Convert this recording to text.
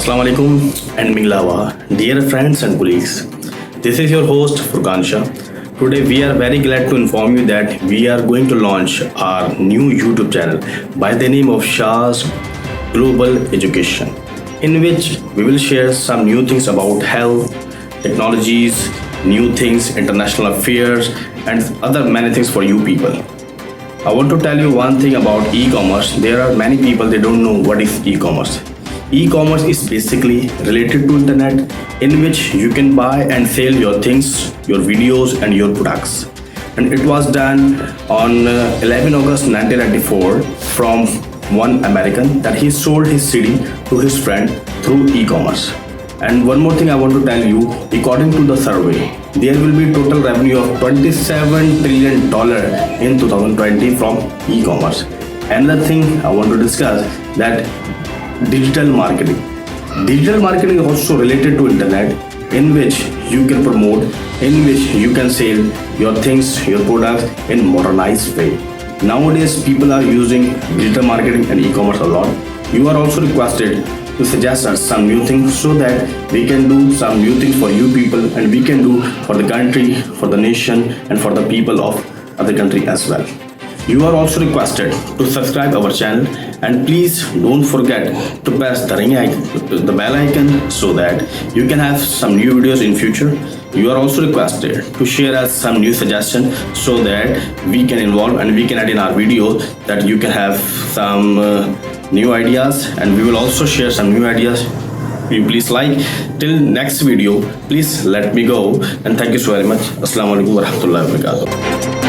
Assalamu alaikum and Minglawa, dear friends and colleagues. This is your host Furkan Shah. Today we are very glad to inform you that we are going to launch our new YouTube channel by the name of Shah's Global Education, in which we will share some new things about health, technologies, new things, international affairs, and other many things for you people. I want to tell you one thing about e-commerce. There are many people they don't know what is e-commerce. E-commerce is basically related to internet, in which you can buy and sell your things, your videos and your products. And it was done on 11 August 1994 from one American that he sold his CD to his friend through e-commerce. And one more thing I want to tell you, according to the survey, there will be total revenue of $27 trillion in 2020 from e-commerce. Another thing I want to discuss that digital marketing. Digital marketing is also related to internet, in which you can promote, in which you can sell your things, your products in modernized way. Nowadays, people are using digital marketing and e-commerce a lot. You are also requested to suggest us some new things so that we can do some new things for you people and we can do for the country, for the nation and for the people of other country as well. You are also requested to subscribe our channel and please don't forget to press the bell icon so that you can have some new videos in future. You are also requested to share us some new suggestions so that we can involve and we can add in our video that you can have some new ideas, and we will also share some new ideas. You please like. Till next video, please let me go and thank you so very much. Assalamu alaikum warahmatullahi wabarakatuh.